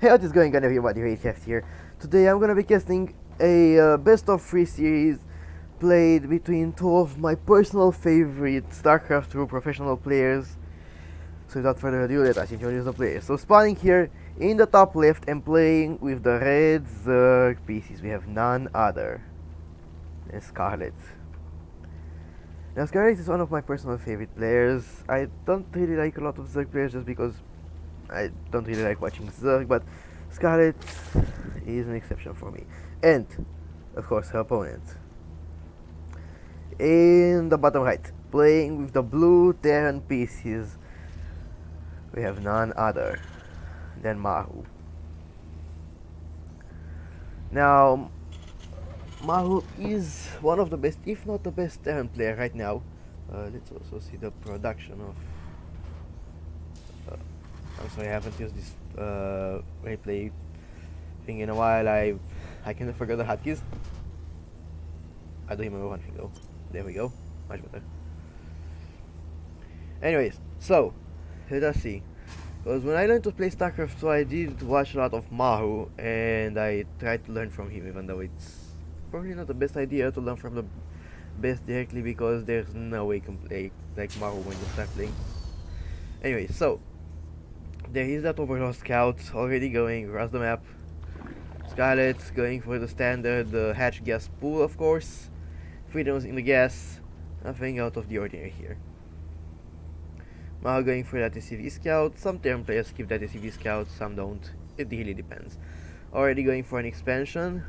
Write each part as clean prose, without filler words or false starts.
Hey, what is going on, everybody? Raycast here. Today I'm gonna be casting a best of 3 series played between two of my personal favorite Starcraft 2 professional players. So without further ado, let us introduce the players. So spawning here in the top left and playing with the red Zerg pieces, we have none other than Scarlett. Now Scarlett is one of my personal favorite players. I don't really like a lot of Zerg players just because I don't really like watching Zerg, but Scarlett is an exception for me. And, of course, her opponent. In the bottom right, playing with the blue Terran pieces, we have none other than Maru. Now, Maru is one of the best, if not the best Terran player right now. Let's also see the production of... I'm sorry, I haven't used this replay thing in a while. I kind of forgot the hotkeys. I don't remember one thing though. There we go, much better. Anyways, so let us see. Because when I learned to play Starcraft 2, I did watch a lot of Maru, and I tried to learn from him, even though it's probably not the best idea to learn from the best directly, because there's no way you can play like Maru when you start playing. Anyway, so there is that Overlord Scout already going across the map. Scarlett going for the standard hatch gas pool, of course. Freedoms in the gas, nothing out of the ordinary here. Maru going for that SCV Scout. Some Terran players skip that SCV Scout, some don't. It really depends. Already going for an expansion.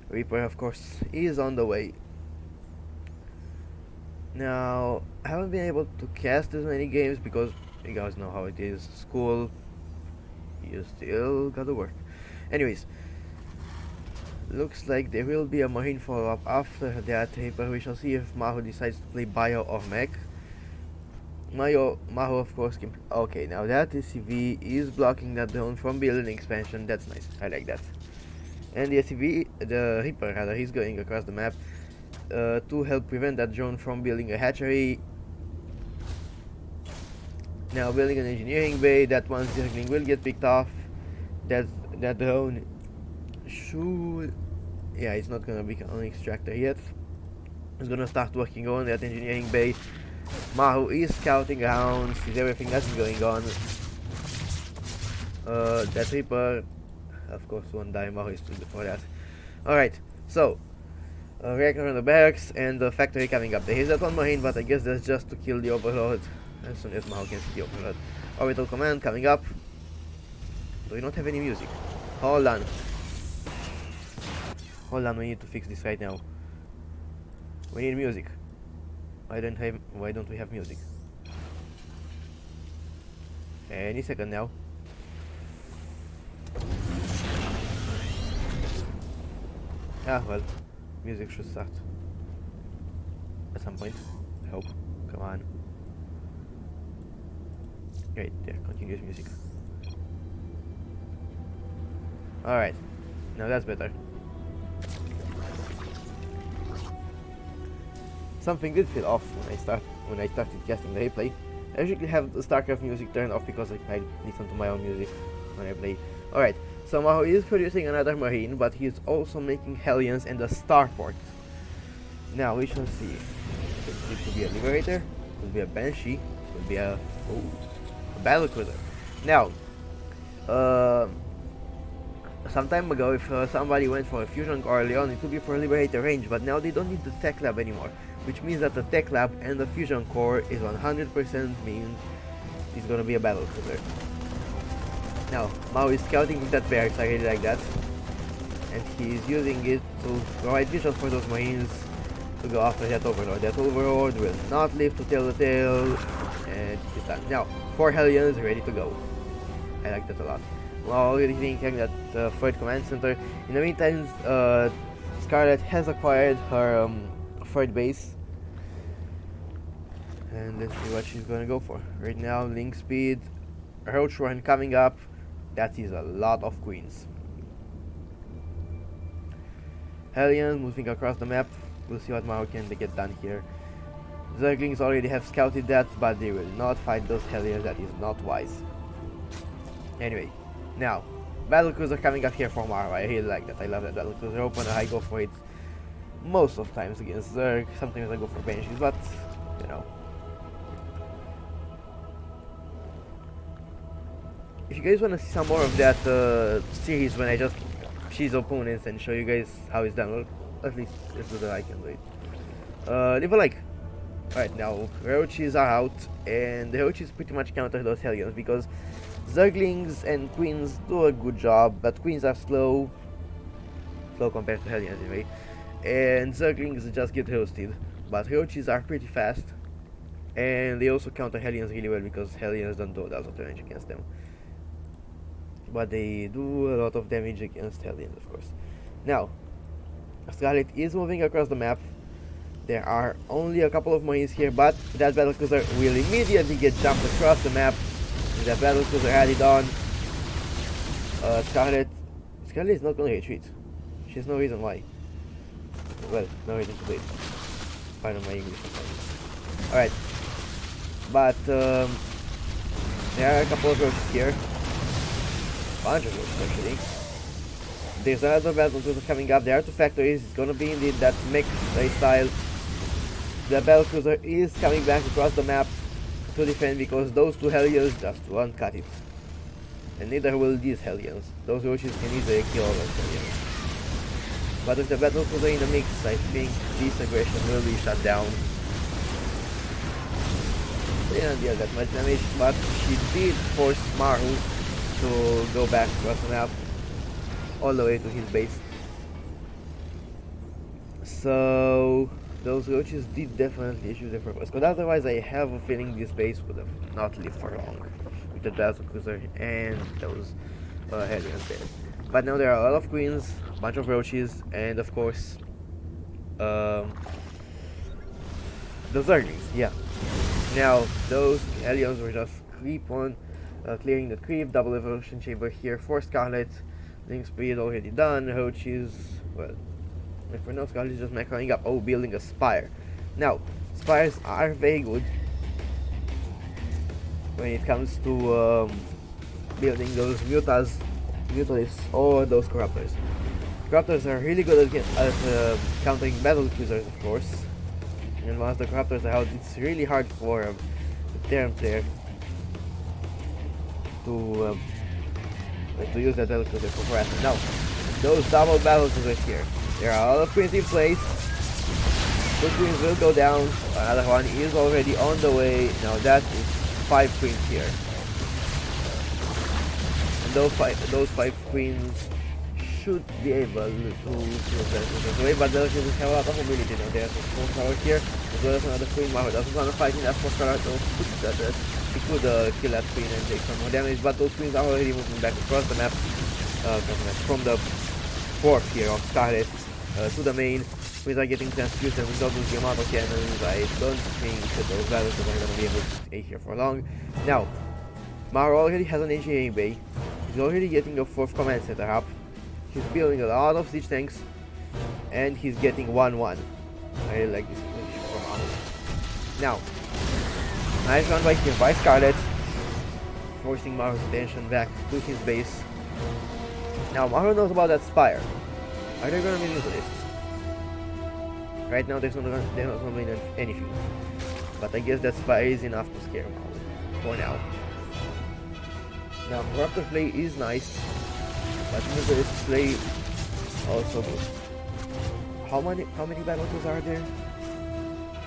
Reaper, of course, is on the way. Now, I haven't been able to cast as many games because you guys know how it is. School, you still gotta work. Anyways, looks like there will be a Marine follow-up after that Reaper. We shall see if Maru decides to play Bio or Mech. Maru, of course, can... Okay, now that SCV is blocking that drone from building expansion. That's nice. I like that. And the SCV, the Reaper rather, he's going across the map to help prevent that drone from building a hatchery. Now building an engineering bay, that one Zergling will get picked off. That drone should... Yeah, it's not gonna become an extractor yet. It's gonna start working on that engineering bay. Maru is scouting around, sees everything that's going on. That Reaper, of course, won't die. Maru is too good for that. Alright, so reactor on the barracks and the factory coming up. There is that one Marine, but I guess that's just to kill the Overlord as soon as Maru can see the Overlord. Orbital command coming up. Do we not have any music? Hold on. Hold on, we need to fix this right now. We need music. Why don't we have music? Any second now. Ah, well, music should start at some point, I hope. Come on. Right there, continuous music. Alright, now that's better. Something did feel off when I started casting the replay. I usually have the Starcraft music turned off because I listen to my own music when I play. Alright, so Maru is producing another Marine, but he is also making Hellions and a Starport. Now we shall see. It could be a Liberator, it could be a Banshee, it could be a Battle Cruiser. Now, some time ago, if somebody went for a Fusion Core early on, it would be for Liberator range, but now they don't need the Tech Lab anymore, which means that the Tech Lab and the Fusion Core is 100% means it's gonna be a Battle Cruiser. Now, Maru is scouting with that barracks, I really like that, and he's using it to provide visuals for those Marines to go after that Overlord. That Overlord will not live to tell the tale, and it's done. Now, 4 Hellions ready to go. I like that a lot. Already thinking that third command center. In the meantime, Scarlett has acquired her third base, and let's see what she's gonna go for. Right now, link speed, roach run coming up. That is a lot of queens. Hellions moving across the map. We'll see what Maru can get done here. Zerglings already have scouted that, but they will not fight those Hellions. That is not wise. Anyway, now, battlecruiser coming up here from Maru. I really like that. I love that battlecruiser open. I go for it most of times against Zerg. Sometimes I go for Banshees, but you know. If you guys want to see some more of that series when I just choose opponents and show you guys how it's done, well, at least this is what I can do it. Leave a like. Alright, now roaches are out, and the roaches pretty much counter those Hellions because Zerglings and Queens do a good job, but Queens are slow compared to Hellions anyway, and Zerglings just get roasted, but roaches are pretty fast, and they also counter Hellions really well because Hellions don't do a lot of damage against them. But they do a lot of damage against Hellions, of course. Now, Scarlett is moving across the map. There are only a couple of Marines here, but that battlecruiser will immediately get jumped across the map. With that battlecruiser added on, Scarlett is not going to retreat. She has no reason why. Well, no reason to do it. Pardon my English sometimes. Alright. But, there are a couple of roaches here. Bunch of roaches actually. There's another battlecruiser coming up. There are two factories. It's gonna be indeed that mech playstyle. The battlecruiser is coming back across the map to defend because those two Hellions just won't cut it. And neither will these Hellions. Those roaches can easily kill all those Hellions. But with the battlecruiser in the mix, I think this aggression will be shut down. They didn't deal that much damage, but she did force Maru to go back across the map all the way to his base. So those roaches did definitely achieve their purpose, because otherwise I have a feeling this base would have not lived for long with the battlecruiser and those Hellions there. But now there are a lot of Queens, a bunch of roaches, and of course the Zerglings, yeah. Now those Hellions were just creep on clearing the creep. Double evolution chamber here for Scarlett. Link speed already done. Roaches, well, and for now Scarlett is just macroing up. Oh, building a spire. Now, spires are very good when it comes to building those mutalisks or those corruptors. Corruptors are really good at countering battlecruisers, of course. And once the corruptors are out, it's really hard for the Terran player to use that battlecruiser for harassment. Now, those double battlecruisers here. There are a lot of Queens in place. Two Queens will go down. Another one is already on the way. Now that is 5 Queens here. And those five Queens should be able to the way, but the Queens have a lot of mobility. Now there's a small tower here, as well as another Queen. Maru doesn't want to fight in that for Scarlett. He could kill that Queen and take some more damage, but those Queens are already moving back across the map, from the fort here of Scarlett to the main. Queens are getting transfused, and without losing amount of cannons, I don't think that those battles are going to be able to stay here for long. Now, Maru already has an engineering bay. He's already getting a 4th command center up. He's building a lot of siege tanks, and he's getting 1-1. I really like this position for Maru. Now, nice run by here by Scarlett, forcing Maru's attention back to his base. Now, Maru knows about that spire. Are they going to be mutalisks? Right now, they're not going to be anything. But I guess that spire is enough to scare Maru for now. Now, corruptor play is nice, but mutalist play also good. How many battlecruisers are there?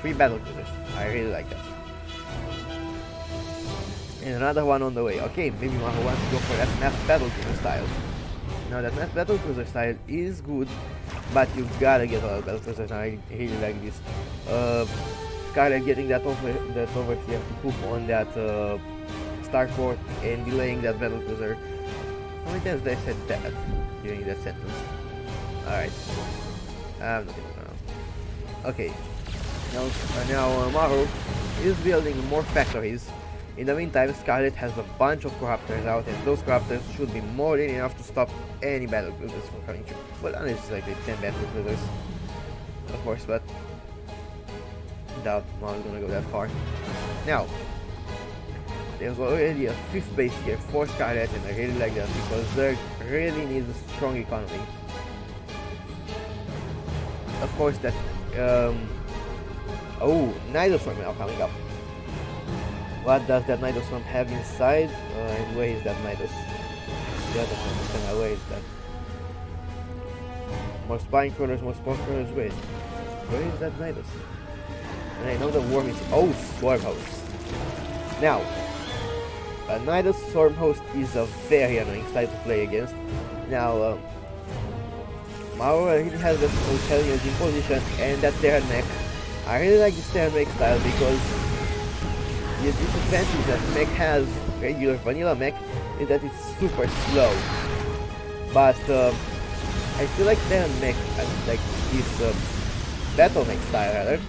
3 battlecruisers. I really like that. And another one on the way. Okay, maybe Maru wants to go for that mass battlecruiser style. Now that mass battlecruiser style is good, but you gotta get a lot of battlecruisers. I really like this. Scarlett getting that overseer to poop on that starport and delaying that battlecruiser. How many times did I said that during that sentence? Alright. I'm not gonna know. Okay. Now Maru is building more factories. In the meantime, Scarlett has a bunch of corruptors out, and those corruptors should be more than enough to stop any battlecruisers from coming through. Well, unless it's like 10 battlecruisers, of course, but doubt Maru's gonna go that far. Now, there's already a 5th base here for Scarlett, and I really like that because Zerg really needs a strong economy. Of course that, oh, Nidostorm now coming up. What does that Nidostorm have inside? And where is that Nidos? The other one, where is that? More spine crawlers, where is that Nidus? And I know the worm is, oh, Swarm Host. Now, a Nidus Swarm Host is a very annoying style to play against. Now, Maru really has the Hellions in position, and that Terran mech. I really like this Terran mech style because the disadvantage that mech has, regular vanilla mech, is that it's super slow. But I feel like Terran mech, like this battle mech style rather,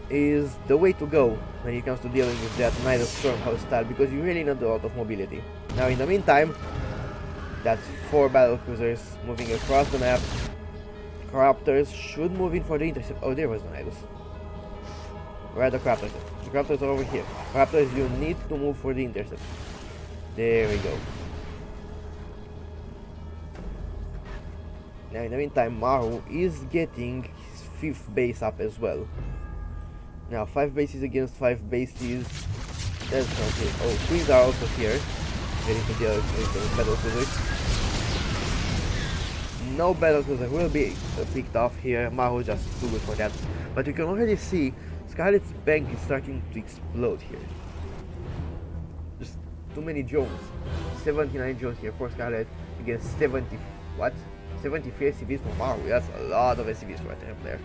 is the way to go when it comes to dealing with that Nidus Stormhouse style, because you really need a lot of mobility. Now in the meantime, that's 4 battlecruisers moving across the map. Corruptors should move in for the intercept. Oh, there was the Nidus. Where are the Corruptors? The Corruptors are over here. Corruptors, you need to move for the intercept. There we go. Now in the meantime, Maru is getting his 5th base up as well. Now 5 bases against 5 bases. That's not good. Oh, Queens are also here. Getting to deal with the battle cruisers. No battle cruiser will be picked off here. Maru just too good for that. But you can already see Scarlett's bank is starting to explode here. Just too many drones. 79 drones here for Scarlett against 70. What? 73 SCVs for Maru. That's a lot of SCVs for a Terran player.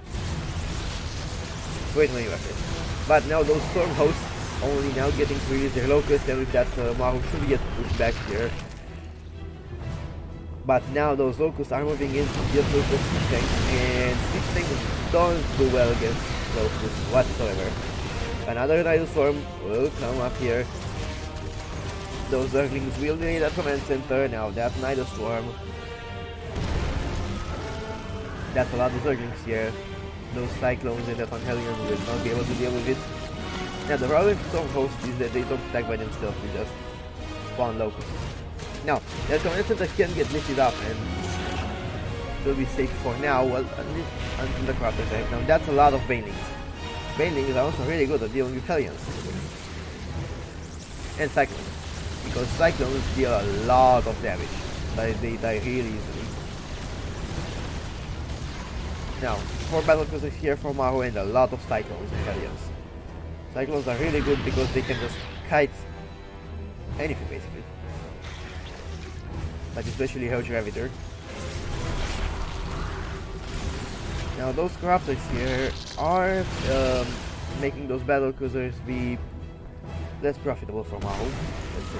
Wait many weapons. But now those storm hosts only now getting to use their locust, and with that Maru should get pushed back here. But now those locusts are moving in to get locust tanks, and these tanks don't do well against locusts whatsoever. Another Nidus Storm will come up here. Those Zerglings will need a command center. Now that Nidus Storm, that's a lot of Zerglings here. Those Cyclones and that Hellion will not be able to deal with it. Now the problem with some hosts is that they don't attack by themselves, they just spawn locusts. Now, their command center can get lifted up and will be safe for now, well, at least until the Corruptor attack. Now that's a lot of Banelings. Banelings are also really good at dealing with Hellions. And Cyclones. Because Cyclones deal a lot of damage. They die really easily. Now, 4 battlecruisers here for Maru and a lot of Cyclones and Hellions. Cyclones are really good because they can just kite anything basically. But especially Hell Graviter. Now those Corruptors here are making those battlecruisers be less profitable for Maru. Let's see.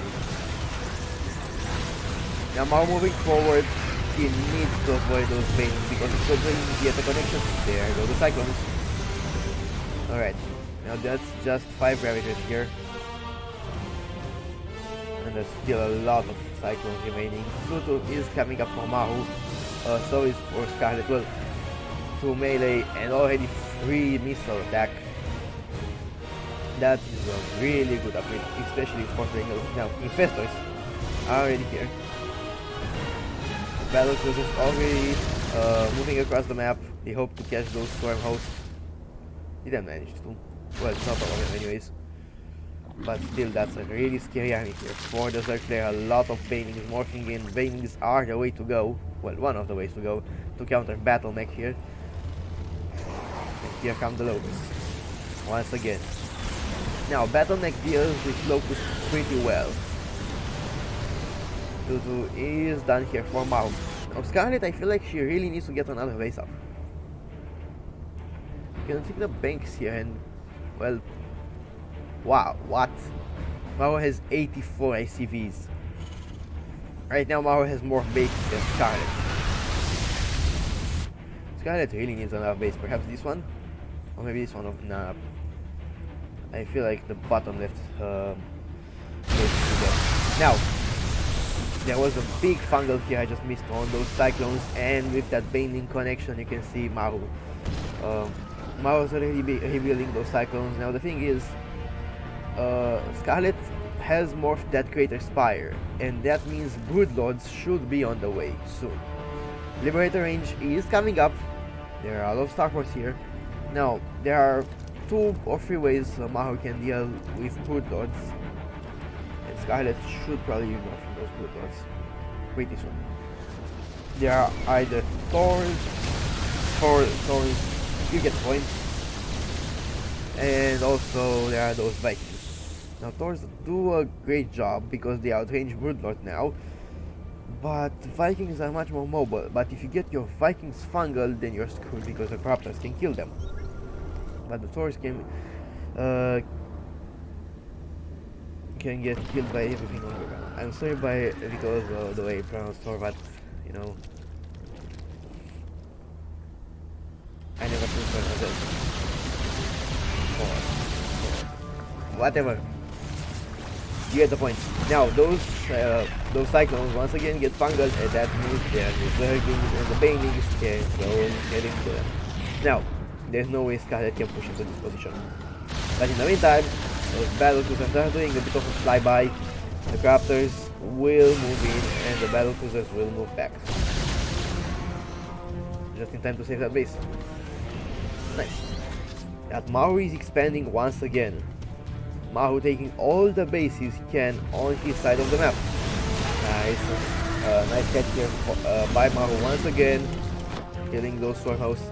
Now Maru moving forward, he needs to avoid those Banelings because it's going to get a connection. There go the Cyclones. Alright, now that's just 5 Gravitors here. And there's still a lot of Cyclones remaining. Pluto is coming up for Maru, so is for Scarlett. Well, 2 melee and already 3 missile attack. That is a really good upgrade, especially for playing those. Now, Infestors are already here. Battlecruisers already moving across the map. They hope to catch those storm hosts. Didn't manage to. Well, it's not all of them anyways. But still, that's a really scary army here. For the Zerg player, a lot of Banelings morphing in. Banelings are the way to go. Well, one of the ways to go to counter Battle Mech here. And here come the Locusts. Once again. Now, Battle Mech deals with Locusts pretty well. Tutu is done here for Maru. Now, Scarlett, I feel like she really needs to get another base up. You can see the banks here and, well, wow, what? Maru has 84 ICVs. Right now, Maru has more bases than Scarlett. Scarlett really needs another base. Perhaps this one? Or maybe this one? Nah. I feel like the bottom left now, there was a big fungal here I just missed on those Cyclones, and with that Baneling connection you can see Maru. Maru's already rebuilding those Cyclones. Now the thing is, Scarlett has morphed that Crater Spire, and that means Broodlords should be on the way soon. Liberator range is coming up. There are a lot of Starcraft here. Now, there are 2 or 3 ways Maru can deal with Broodlords, and Scarlett should probably be morphing those Broodlords pretty soon. There are either Thors, you get points, and also there are those Vikings. Now Thors do a great job because they outrange Broodlord now, but Vikings are much more mobile. But if you get your Vikings fungal, then you're screwed because the Corruptors can kill them. But the Thors can get killed by everything on the ground. I'm sorry because of the way I pronounce Thor, but you know, I never prefer that. Whatever. You get the point. Now those cyclones once again get fungal, and that means they are the Zerglings and the Banelings can go and get into them. Now, there's no way Scarlett can push into this position. But in the meantime, those battle cruisers are doing a bit of a flyby. The Corruptors will move in, and the battle cruisers will move back. Just in time to save that base. Nice. That Maru is expanding once again. Maru taking all the bases he can on his side of the map. Nice. Nice catch here by Maru once again, killing those storehouse.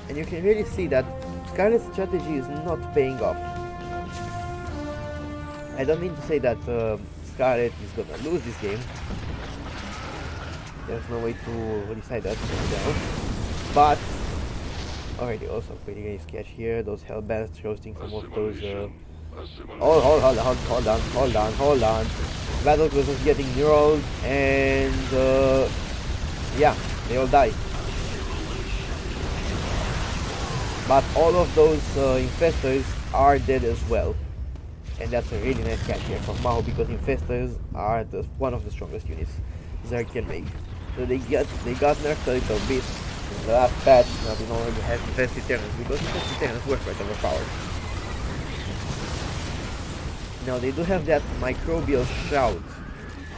And you can really see that Scarlett's strategy is not paying off. I don't mean to say that Scarlett is gonna lose this game. There's no way to decide that right now. But already also pretty nice catch here. Those hellbands roasting some of those. Hold on. Battle cruisers getting neural, and yeah, they all die. But all of those infestors are dead as well, and that's a really nice catch here from Maru because infestors are one of the strongest units Zerg can make. So they got nerfed a little bit in the last patch. Now they no longer have infested Terrans because infested Terrans were quite overpowered. Now they do have that microbial shout,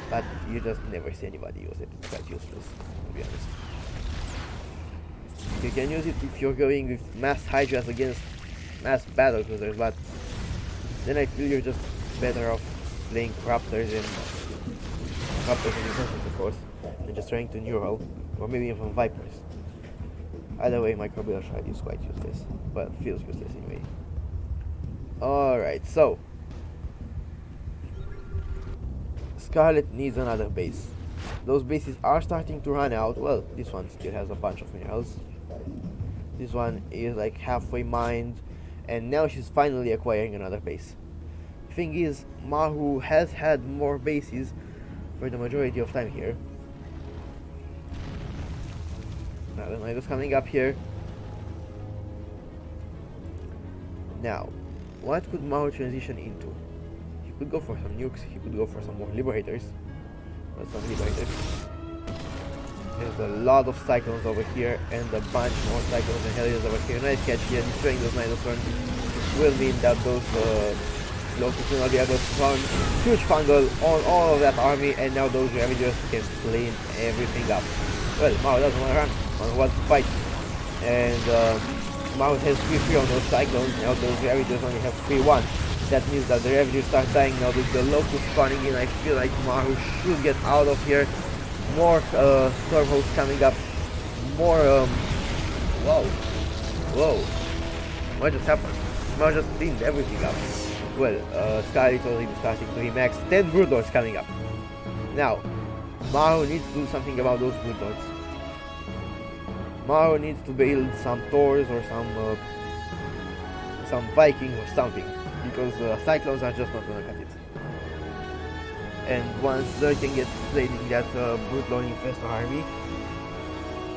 but you just never see anybody use it. It's quite useless, to be honest. You can use it if you're going with mass hydras against mass battle cruisers, but then I feel you're just better off playing Raptors and Infestors, of course, than just trying to neural, or maybe even Vipers. Either way, microbial shout is quite useless, but feels useless anyway. Alright, so Scarlett needs another base. Those bases are starting to run out. Well, this one still has a bunch of minerals. This one is like halfway mined, and now she's finally acquiring another base. Thing is, Maru has had more bases for the majority of time here. Now the night is coming up here. Now, what could Maru transition into? He could go for some nukes, he could go for some more liberators. There's a lot of cyclones over here and a bunch more cyclones and hellions over here. Nice catch here, destroying those Ninothorns will mean that those locusts will not be able to spawn. Huge fungal on all of that army, and now those Ravagers can clean everything up. Well, Maru doesn't want to run, Maru wants to fight. And Maru has 3-3 on those cyclones, now those Ravagers only have 3-1. That means that the Ravagers start dying now with the locusts spawning in. I feel like Maru should get out of here. More stormhosts coming up. More whoa. What just happened? Maru just cleaned everything up. Well, Scarlett is already starting to remax. 10 Broodlords coming up. Now, Maru needs to do something about those Broodlords. Maru needs to build some Thors or some Viking or something, because Cyclones are just not gonna cut it. And once they can get played in that Broodlord Infestor army,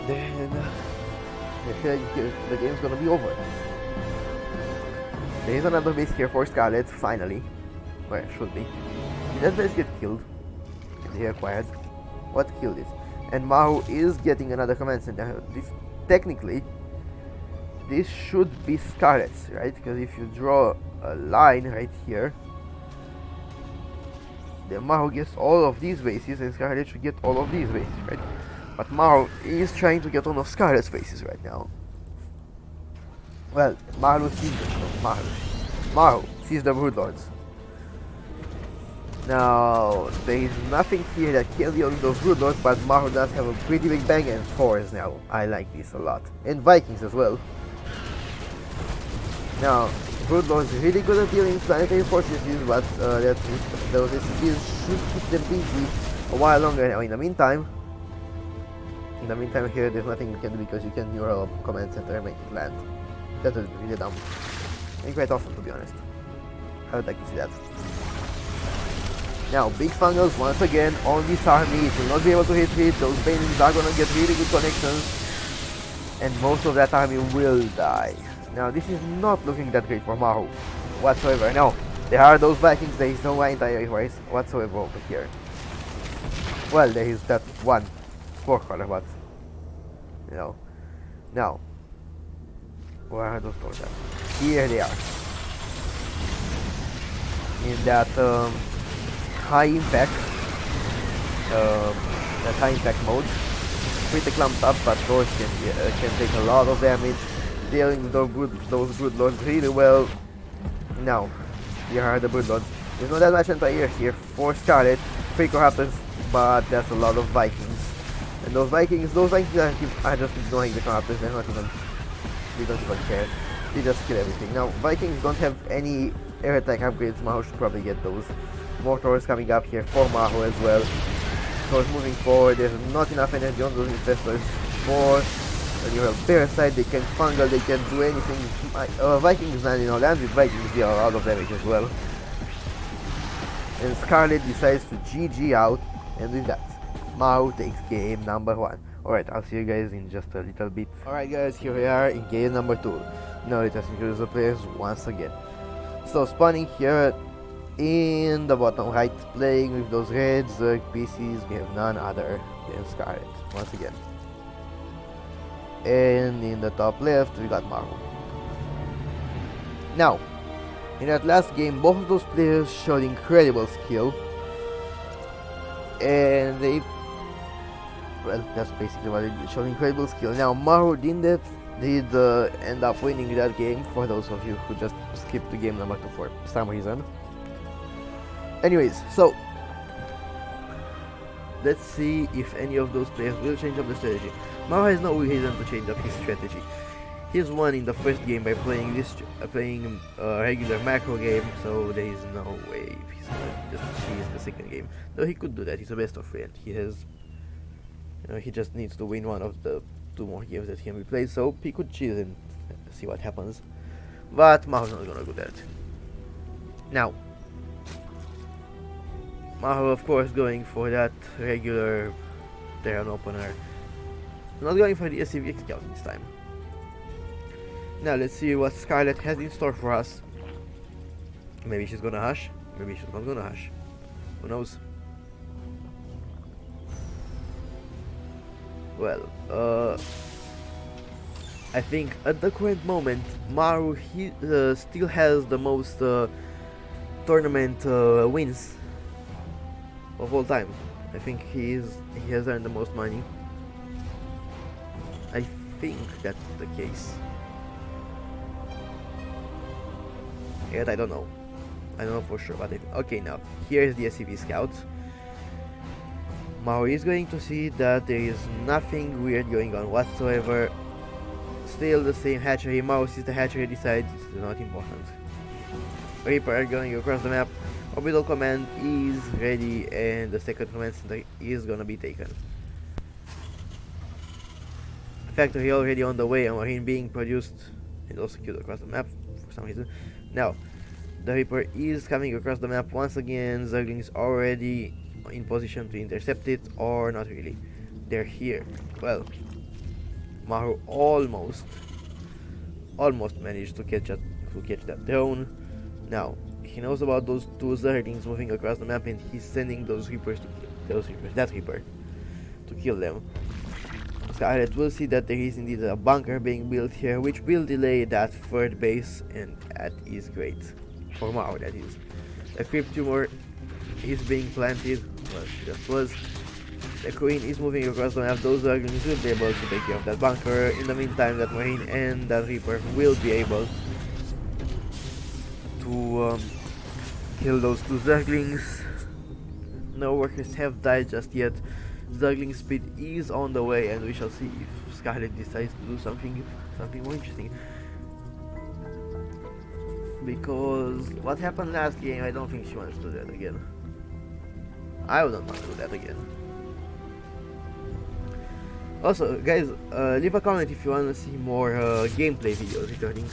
then I feel like the game's gonna be over. There is another base here for Scarlett, finally. Where it should be. Did that base get killed? They acquired. What killed it? And Maru is getting another command center. Technically, this should be Scarlett's, right? Because if you draw a line right here, then Maru gets all of these bases and Scarlett should get all of these bases, right? But Maru is trying to get all of Scarlett's bases right now. Well, Maru sees them. Maru sees the Broodlords. Now, there is nothing here that can deal with those Broodlords, but Maru does have a pretty big bang and Thors now. I like this a lot. And Vikings as well. Now, Broodlords is really good at dealing with planetary fortresses, but those SCPs should keep them busy a while longer. Now, in the meantime here, there's nothing you can do because you can neural command center and make it land. That would be really dumb. And quite awesome, to be honest. I would like to see that. Now, big fungals once again on this army. It will not be able to hit. Those banelings are gonna get really good connections, and most of that army will die. Now, this is not looking that great for Maru whatsoever. Now, there are those Vikings. There is no entire race whatsoever over here. Well, there is that one spore color, but you know. Now, where are those stores at? Here they are. In that high impact mode, pretty clumped up, but those can take a lot of damage, dealing with those Broodlords really well. Now, here are the Broodlords. There's not that much anti-air here for Scarlett, 3 Corruptors, but that's a lot of Vikings. And those Vikings are just ignoring the Corruptors. They don't even care. They just kill everything. Now, Vikings don't have any air attack upgrades. Maru should probably get those. More Thors coming up here for Maru as well. Thors moving forward. There's not enough energy on those infestors. More. When you have Parasite, they can fungal, they can do anything. Vikings land, land with Vikings deal a lot of damage as well. And Scarlett decides to GG out, and with that, Maru takes game number 1. Alright, I'll see you guys in just a little bit. Alright guys, here we are in game number 2. Now let us introduce the players once again. So spawning here in the bottom right, playing with those red Zerg PCs, we have none other than Scarlett, once again. And in the top left, we got Maru. Now, in that last game, both of those players showed incredible skill. And well, that's basically what it did, showed incredible skill. Now, Maru did end up winning that game, for those of you who just skipped to game number 2 for some reason. Anyways, so let's see if any of those players will change up the strategy. Maru has no reason to change up his strategy. He's won in the first game by playing a regular macro game, so there is no way he's gonna just cheese the second game. Though he could do that. He's a best of 3 and he has, he just needs to win one of the 2 more games that can be played, so he could cheese and see what happens. But Maru's not gonna do that. Now, Maru, of course, going for that regular Terran opener. Not going for the SCV scout this time. Now let's see what Scarlett has in store for us. Maybe she's gonna hush, maybe she's not gonna hush. Who knows? Well, I think at the current moment, Maru still has the most tournament wins of all time. I think he has earned the most money. I think that's the case. Yet I don't know. I don't know for sure, but okay, now here is the SCP scout. Maru is going to see that there is nothing weird going on whatsoever. Still the same hatchery. Maru sees the hatchery, decides it's not important. Reaper going across the map. Orbital command is ready and the second command center is gonna be taken. Factory already on the way, and marine being produced and also killed across the map for some reason. Now, the Reaper is coming across the map once again. Zerglings already in position to intercept it, or not really. They're here. Well, Maru almost managed to catch that drone. Now, he knows about those 2 Zerglings moving across the map, and he's sending that Reaper to kill them. Scarlett will see that there is indeed a bunker being built here, which will delay that 3rd base, and that is great. For Maru, that is. A creep tumor is being planted. Well, it just was. The Queen is moving across the map. Those Zerglings will be able to take care of that bunker. In the meantime, that Marine and that Reaper will be able to kill those two Zerglings. No workers have died just yet. Zergling speed is on the way, and we shall see if Scarlett decides to do something more interesting. Because what happened last game, I don't think she wants to do that again. I wouldn't want to do that again. Also, guys, leave a comment if you want to see more gameplay videos returning.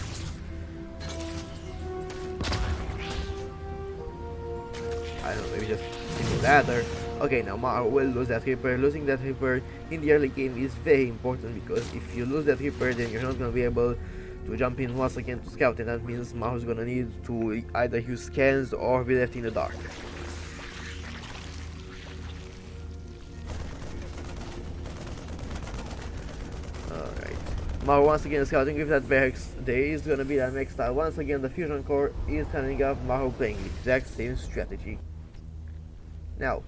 I don't know, maybe just single ladder. Okay, now Maru will lose that Reaper. Losing that Reaper in the early game is very important, because if you lose that Reaper, then you're not going to be able to jump in once again to scout, and that means Maru's going to need to either use scans or be left in the dark. Alright. Maru once again scouting with that barracks. There is going to be that next style. Once again, the fusion core is coming up. Maru playing the exact same strategy. Now,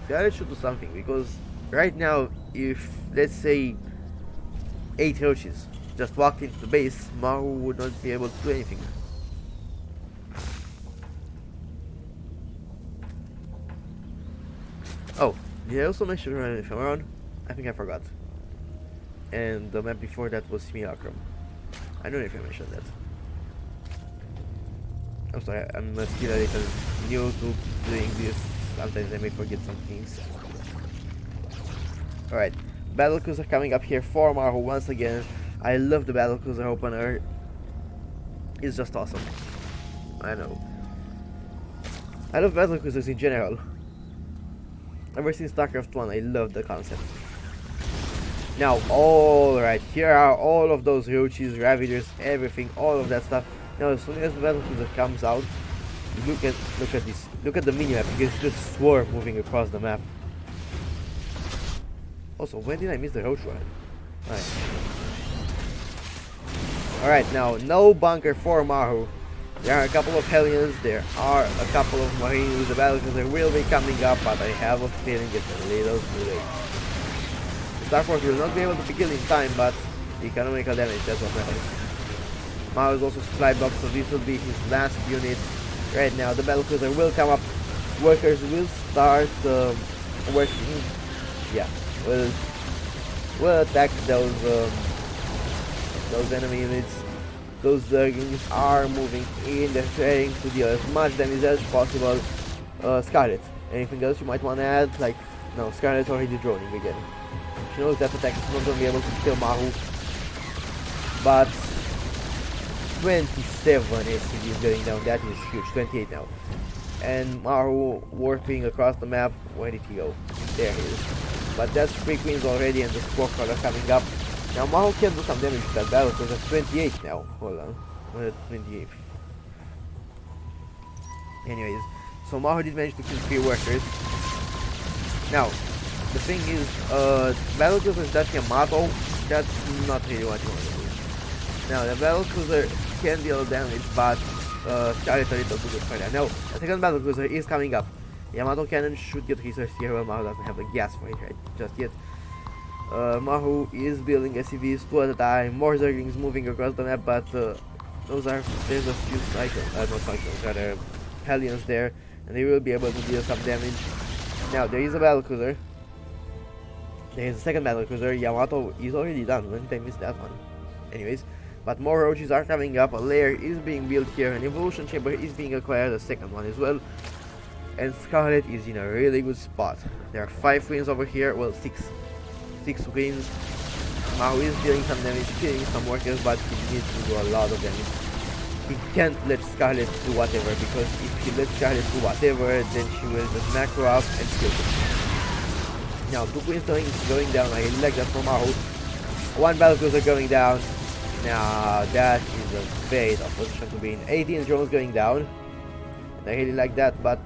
Scarlett should do something, because right now, if let's say 8 roaches just walked into the base, Maru would not be able to do anything. Oh, did I also mention running if I'm around? I think I forgot. And the map before that was Simulacrum. I don't know if I mentioned that. I'm sorry, I'm still a little new to doing this. Sometimes I may forget some things. Alright, battlecruiser coming up here for Maru once again. I love the battlecruiser opener. It's just awesome. I know. I love battlecruisers in general. Ever since Starcraft 1, I love the concept. Now, alright, here are all of those roaches, ravagers, everything, all of that stuff. Now, as soon as the battlecruiser comes out, look at this. Look at the minimap. You can see the swarm moving across the map. Also, when did I miss the roach run? Alright, now no bunker for Maru. There are a couple of Hellions, there are a couple of Marines. The battlecruiser will be coming up, but I have a feeling it's a little too late. The Starcraft will not be able to be killed in time, but economical damage, that's what matters. Maru is also supply blocked, so this will be his last unit. Right now, the battlecruiser will come up. Workers will start working. Yeah, will attack those enemy units. Those Zerglings are moving in. They're trying to deal as much damage as possible. Scarlett, anything else you might want to add? Like, no, Scarlett's already droning again. She knows that attack is not going to be able to kill Maru, but 27 SCV is going down. That is huge. 28 now. And Maru warping across the map. Where did he go? There he is. But that's 3 queens already, and the squawk are coming up. Now Maru can do some damage to that battle, because that's 28 now. Hold on. 28. Anyways, so Maru did manage to kill 3 workers. Now, the thing is, battlecruiser that Yamato, that's not really what you want to do. Now, the battlecruiser can deal damage, but Scarlett a little too good for that. Now, the second battlecruiser is coming up. Yamato cannon should get researched here, but Maru doesn't have the gas for it right just yet. Maru is building SCVs 2 at a time, more Zerglings moving across the map, but there's a few cycles, not cycles, rather Hellions there, and they will be able to deal some damage. Now, there is a battlecruiser. There is a second battlecruiser. Yamato is already done. When did I miss that one? Anyways, but more roaches are coming up. A lair is being built here. An evolution chamber is being acquired. A second one as well. And Scarlett is in a really good spot. There are 5 queens over here. Well, 6 queens. Maru is dealing some damage, killing some workers, but he needs to do a lot of damage. He can't let Scarlett do whatever, because if he lets Scarlett do whatever, then she will just macro up and kill him. Now, 2 queens going down. I really like that from Maru. 1 battlecruiser going down. Now, that is a very tough position to be in. 18 drones going down. And I really like that, but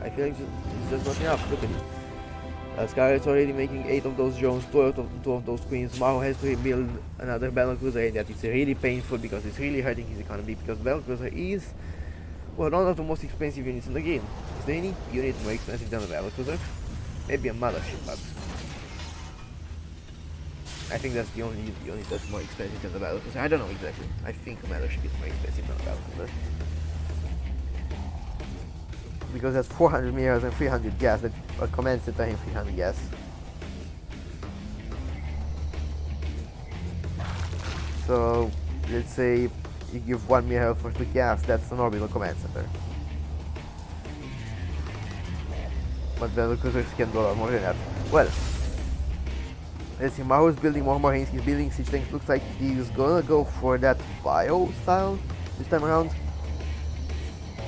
I feel like it's just not enough. Look at it. Scarlett's already making 8 of those drones, 2 of those queens. Maru has to rebuild another battlecruiser, and that is really painful because it's really hurting his economy, because battlecruiser is Well, one of the most expensive units in the game. Is there any unit more expensive than the battlecruiser? Maybe a mothership, but I think that's the only unit that's more expensive than the battlecruiser. I don't know exactly. I think a mothership is more expensive than a battlecruiser. Because that's 400 minerals and 300 gas. That commands the time 300 gas. So let's say you give 1 mineral for the gas. That's an orbital command center. But battlecruisers can do a lot more than that. Well, let's see. Maru's building more marines. He's building siege tanks. Looks like he's gonna go for that bio style this time around.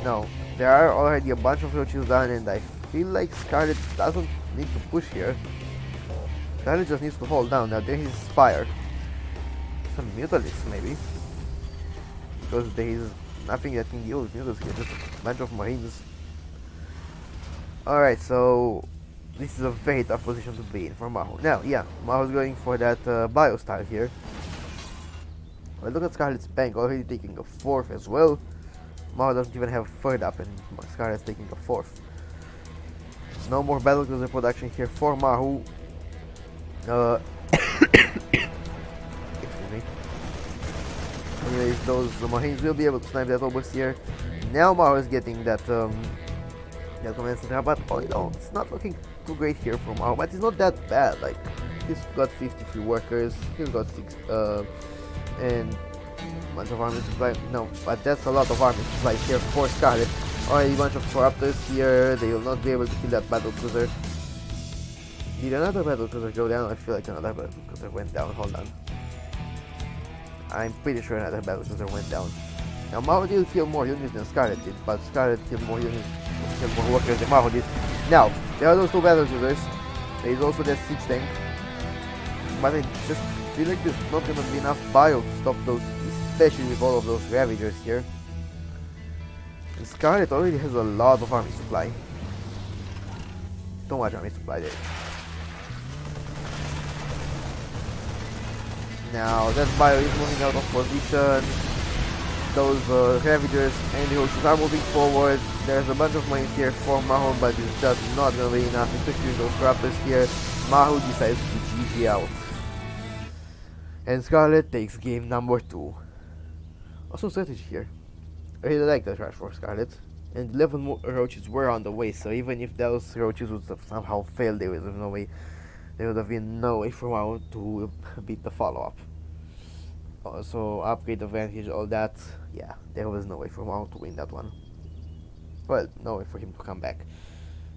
No, there are already a bunch of roaches done, and I feel like Scarlett doesn't need to push here. Scarlett just needs to hold down. Now there is Spire. Some mutalisks maybe. Because there is nothing that can deal with mutalisks here, just a bunch of marines. Alright, so this is a very tough position to be in for Maru. Now, yeah, Maru's going for that bio style here. Well, look at Scarlett's bank already taking a 4th as well. Maru doesn't even have a 3rd up, and Scarlett's taking a 4th. No more battlecruiser production here for Maru. Excuse me. Anyways, those marines will be able to snipe that overseer. Now Maru is getting that that command center, but all in all, it's not looking too great here for Maru, but it's not that bad. Like, he's got 53 workers, he's got 6 and bunch of army supply. No, but that's a lot of army supply here for Scarlett. Already a bunch of corruptors here. They will not be able to kill that battlecruiser. Did another battlecruiser go down? I feel like another battlecruiser went down. Hold on. I'm pretty sure another battlecruiser went down. Now Maru did kill more units than Scarlett did, but Scarlett killed more units, killed more workers than Maru did. Now, there are those 2 battlecruisers. There is also that siege tank. But I just feel like there's not gonna be enough bio to stop those, especially with all of those Ravagers here. And Scarlett already has a lot of army supply. Too much army supply there. Now that bio is moving out of position. Those Ravagers and the horses are moving forward. There's a bunch of mines here for Maru, but it's just not gonna be enough, especially with those corruptors here. Maru decides to GG out. And Scarlett takes game number 2. Awesome strategy here. I really like that rush for Scarlett. And 11 more roaches were on the way, so even if those roaches would have somehow failed, there would have been no way for Maru to beat the follow-up. Also, upgrade advantage, all that. Yeah, there was no way for Maru to win that one. Well, no way for him to come back.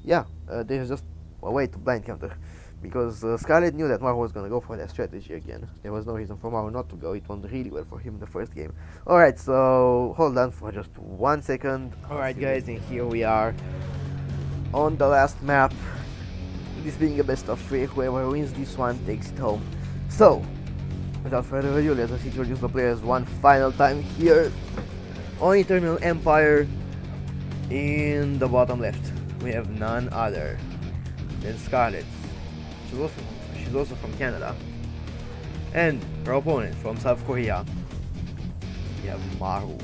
Yeah, there's just a way to blind counter. Because Scarlett knew that Maru was gonna go for that strategy again. There was no reason for Maru not to go. It went really well for him in the first game. Alright, so hold on for just 1 second. Alright guys, and here we are on the last map. This being a best of 3, whoever wins this one takes it home. So, without further ado, let us introduce the players one final time here on Eternal Empire. In the bottom left, we have none other than Scarlett. She's also from Canada. And her opponent from South Korea, we have Maru.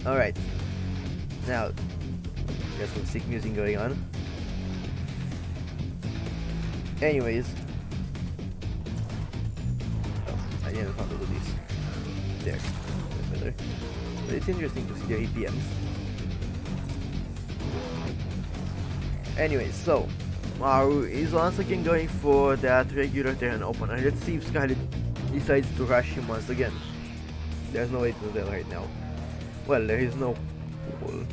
Alright, now there's some sick music going on. Anyways, I didn't know how to do this. There, that's better. But it's interesting to see their APMs. Anyways, so Maru is once again going for that regular Terran opener. Let's see if Scarlett decides to rush him once again. There's no way to tell right now. Well, there is no pool.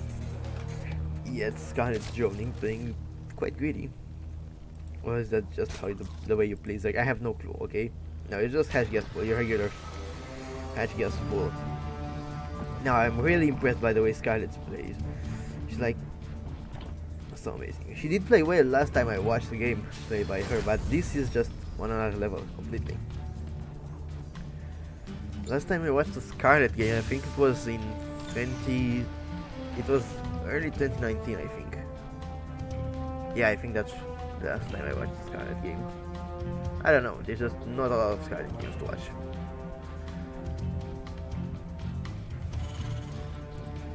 Yet Scarlett's droning, playing quite greedy. Or is that just how the way you play? Like, I have no clue, okay? No, it's just hatch gas pool, your regular hatch gas pool. Now, I'm really impressed by the way Scarlett plays. She's like, so amazing. She did play well last time I watched the game played by her, but this is just on another level completely. Last time I watched the Scarlett game, I think it was in it was early 2019, I think. Yeah, I think that's the last time I watched the Scarlett game. I don't know, there's just not a lot of Scarlett games to watch.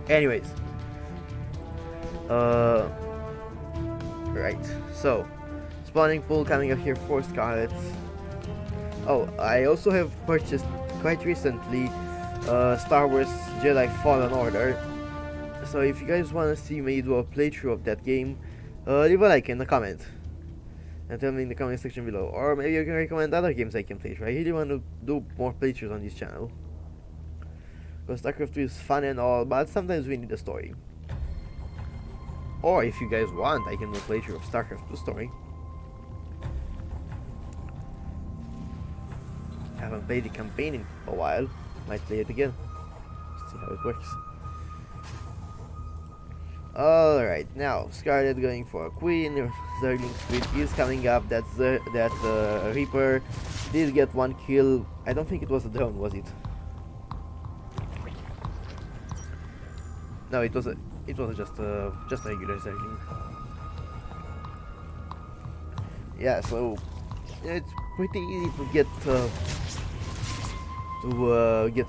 Anyways, right. So, spawning pool coming up here for Scarlett. Oh, I also have purchased quite recently Star Wars Jedi Fallen Order. So if you guys want to see me do a playthrough of that game, leave a like in the comment and tell me in the comment section below. Or maybe you can recommend other games I can play through. I really want to do more playthroughs on this channel. Because Starcraft 2 is fun and all, but sometimes we need a story. Or if you guys want, I can do a playthrough of Starcraft 2 story. I haven't played the campaign in a while. Might play it again. See how it works. Alright, now Scarlett going for a queen. Zergling's queen is coming up. That Reaper did get one kill. I don't think it was a drone, was it? No, it was just a regular Zergling. Yeah, so it's pretty easy to get a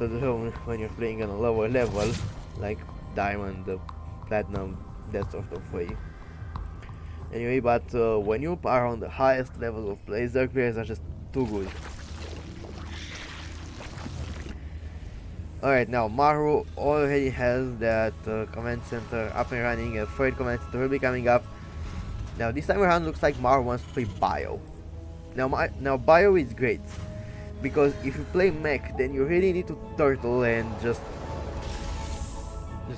drone when you're playing on a lower level, like diamond, platinum, that sort of way. Anyway, but when you are on the highest level of play, Zerg players are just too good. Alright, now Maru already has that command center up and running. A third command center will be coming up. Now this time around looks like Maru wants to play Bio. Now Bio is great, because if you play mech, then you really need to turtle and just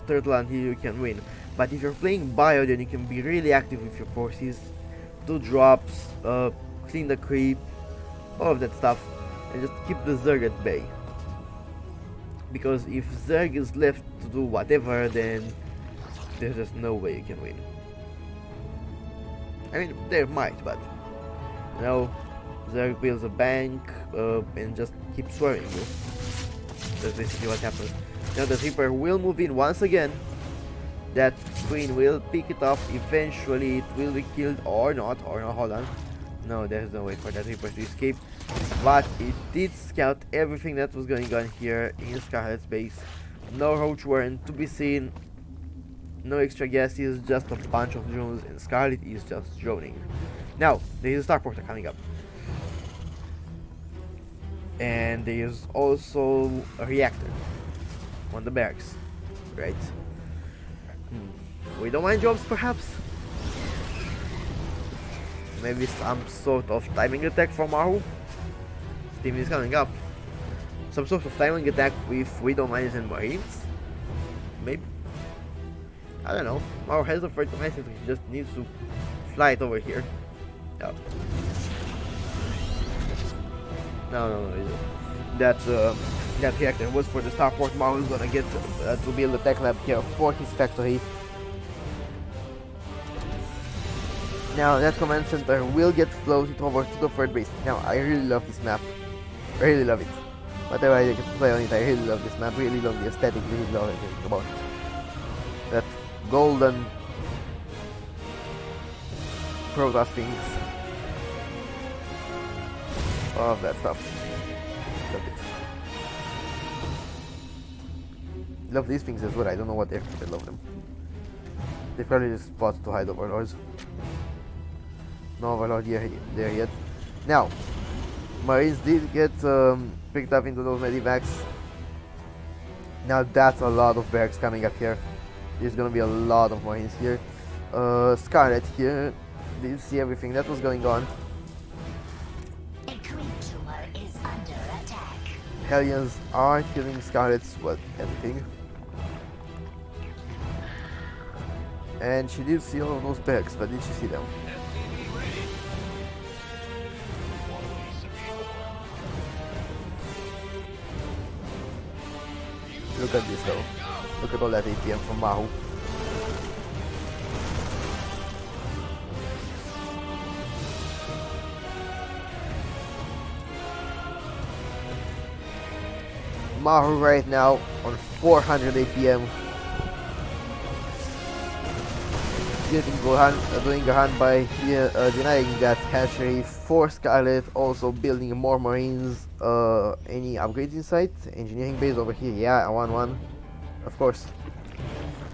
turtle until you can win. But if you're playing Bio, then you can be really active with your forces, do drops, clean the creep, all of that stuff, and just keep the Zerg at bay. Because if Zerg is left to do whatever, then there's just no way you can win. I mean, there might, but you know, Zerg builds a bank and just keeps swearing you. That's basically what happens. Now the Reaper will move in once again. That queen will pick it up. Eventually it will be killed or not. Hold on. No, there's no way for that Reaper to escape. But it did scout everything that was going on here in Scarlett's base. No roach weren't to be seen. No extra gases, just a bunch of drones, and Scarlett is just droning. Now, there is a starporter coming up. And there is also a reactor on the barracks, right? We don't mind jobs, perhaps? Maybe some sort of timing attack from Maru? Team is coming up. Some sort of timing attack with Widow Mines and Marines? Maybe? I don't know. Maru has the first command center, he just needs to fly it over here. Oh. No. That reactor was for the starport. Maru is gonna get to build a tech lab here for his factory. Now that command center will get floated over to the third base. Now I really love this map. I really love it. Whatever I get to play on it, I really love this map. Really love the aesthetic. Really love everything about it. That golden Protoss things. All of that stuff. Love it. Love these things as well. I don't know what they're. I love them. They probably just spots to hide overlords. No overlord there yet. Now, Marines did get picked up into those medivacs. Now that's a lot of barracks coming up here. There's gonna be a lot of Marines here. Scarlett here did see everything that was going on. A queen tumor is under attack. Hellions are killing Scarlett's everything. And she did see all of those barracks, but did she see them? Look at this though. Look at all that APM from Maru. Maru right now on 400 APM. Doing a hunt by denying that hatchery for Scarlett, also building more Marines. Any upgrades in sight? Engineering base over here, yeah, 1-1, of course.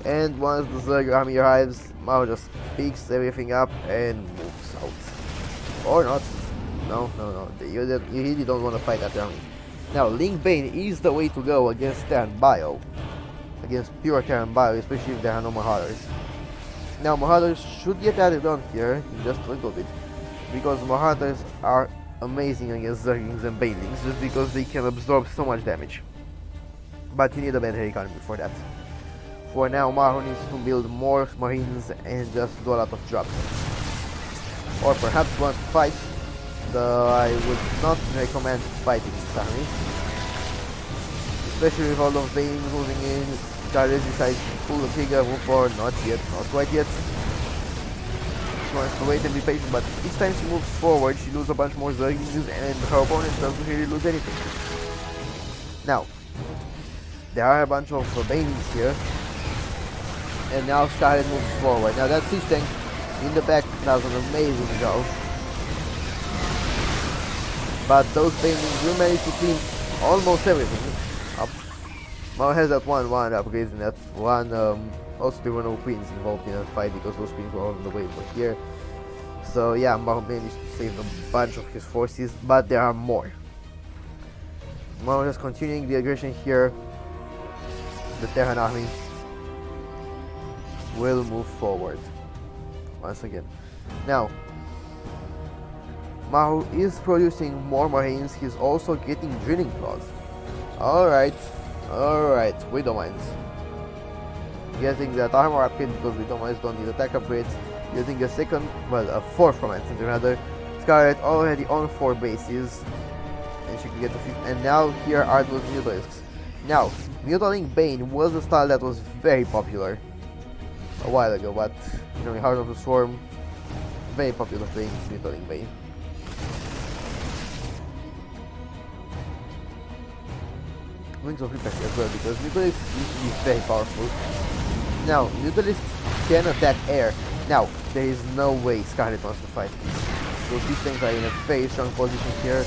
And once the Zerg army arrives, Maru just picks everything up and moves out. Or not. No. You really don't want to fight that army. Now, Link Bane is the way to go against Terran Bio. Against pure Terran Bio, especially if there are no Marauders. Now, Marauders should get added on here in just a little bit. Because Marauders are amazing against Zerglings and Banelings, just because they can absorb so much damage. But you need a better economy for that. For now, Maru needs to build more Marines and just do a lot of drops. Or perhaps wants to fight, though I would not recommend fighting this army. Especially with all those Banelings moving in, Scarlett decides to pull the trigger, move forward, not quite yet. She wants to wait and be patient, but each time she moves forward, she loses a bunch more Zerglings and her opponent doesn't really lose anything. Now, there are a bunch of Banelings here. And now Scarlett moves forward. Now that siege tank in the back does an amazing job. But those Banelings will manage to clean almost everything up. Maru has that one upgrade and that one, also there were no queens involved in that fight because those queens were all on the way over here. So yeah, Maru managed to save a bunch of his forces, but there are more. Maru is continuing the aggression here. The Terran army will move forward once again. Now, Maru is producing more Marines. He's also getting drilling claws. Alright, we don't mind. Getting that armor upgrade because we don't need attack upgrades. Getting a a fourth command center rather. Scarlett already on 4 bases. And she can get the 5th. And now here are those Mutalisks. Now, Mutaling Bane was a style that was very popular a while ago, but you know, in Heart of the Swarm, very popular playing Mutaling Bane. Wings of Impact as well, because Mutalisks used to be very powerful. Now, Mutalisks can attack air. Now, there is no way Scarlett wants to fight this. These things are in a very strong position here.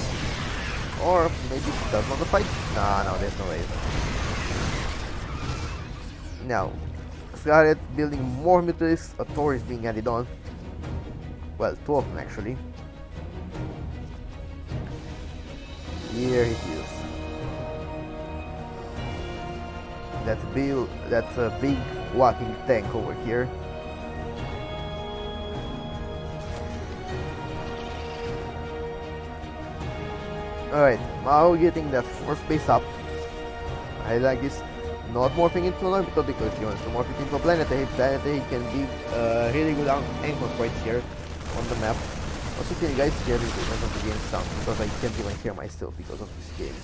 Or maybe she does want to fight? No, there's no way. Now, Scarlett building more Mutalisks, a Thor is being added on. Well, 2 of them actually. Here it is. That's a big walking tank over here. Alright, Maru getting that 4th base up. I like this. Not morphing into an orbital because she wants to morph it into a planetary. Planetary can be a really good anchor point here on the map. Also, can you guys hear me because of the game sound? Because I can't even hear myself because of this game.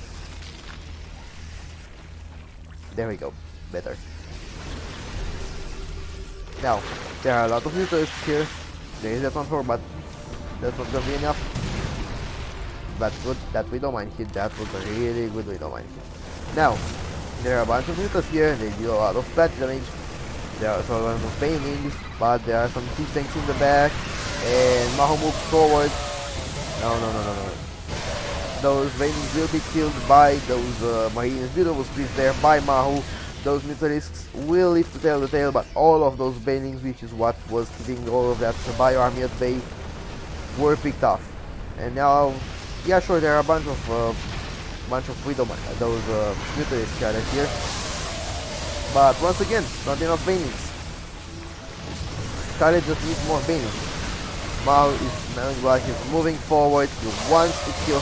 There we go. Better. Now, there are a lot of Mutalisks here. There is that one for, but that's not gonna be enough. But good that we don't mind hit. That was a really good we don't mind hit. Now, there are a bunch of Mutalisks here, they do a lot of splash damage. There are also a lot of Banelings, but there are some siege tanks in the back. And Maru moves forward. No. Those Banelings will be killed by those Marines. Beautiful splits there by Maru. Those Mutalisks will live to tell the tale, but all of those Banelings, which is what was keeping all of that bio army at bay, were picked off. And now, yeah, sure, there are a bunch of those Mutalisks gathered here. But once again, not enough Banelings. Scarlett just needs more Banelings. Maru is smelling like he's moving forward. He wants to kill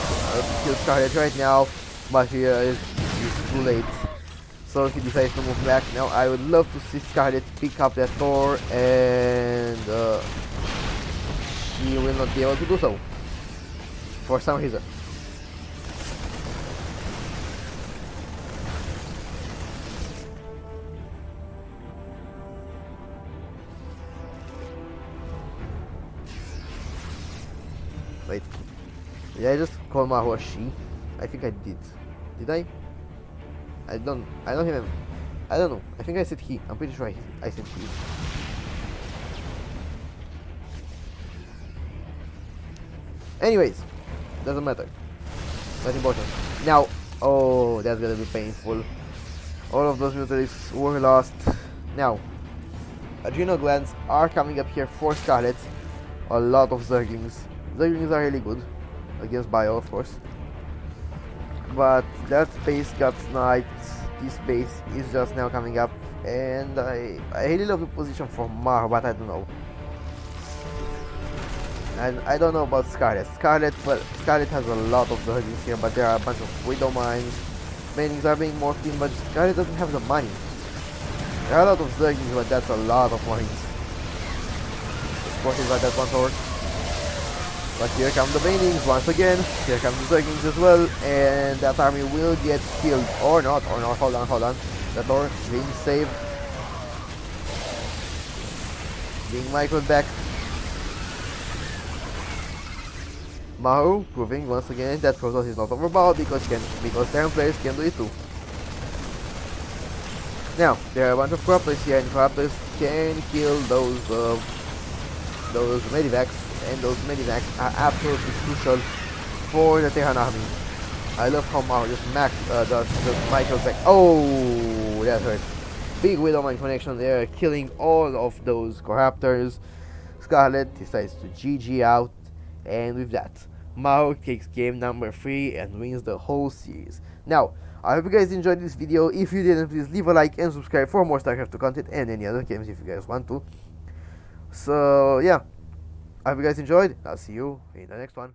Scarlett right now, but he is too late. So he decides to move back. Now I would love to see Scarlett pick up that Thor, and she will not be able to do so for some reason. Wait, did I just call Maru a she? I think I did. Did I? I don't even. I don't know. I think I said he. I'm pretty sure I said he. Anyways, doesn't matter. Not important. Now, oh, that's gonna be painful. All of those Mutalisks were lost. Now, adrenal glands are coming up here for Scarlett. A lot of Zerglings. Zerglings are really good against Bio, of course. But that base got sniped. This base is just now coming up, and I really love the position for Maru, but I don't know. And I don't know about Scarlett. Scarlett has a lot of Zerglings here, but there are a bunch of Widow Mines. Mainings are being morphed in, but Scarlett doesn't have the money. There are a lot of Zerglings, but that's a lot of mines. Supported by that one sword. But here come the Banings once again. Here come the Zerglings as well, and that army will get killed. Or not, hold on. That Lord being saved. Being Michaeled back. Maru proving once again that Protoss is not overpowered because Terran players can do it too. Now, there are a bunch of corruptors here, and corruptors can kill those medivacs, and those medivacs are absolutely crucial for the Terran army. I love how Maru just maxed the Michael back. Oh, that hurt. Big Widowmine connection there, killing all of those corruptors. Scarlett decides to GG out, and with that, Maru takes game number 3 and wins the whole series. Now, I hope you guys enjoyed this video. If you didn't, please leave a like and subscribe for more Starcraft 2 content and any other games if you guys want to. So yeah, I hope you guys enjoyed. I'll see you in the next one.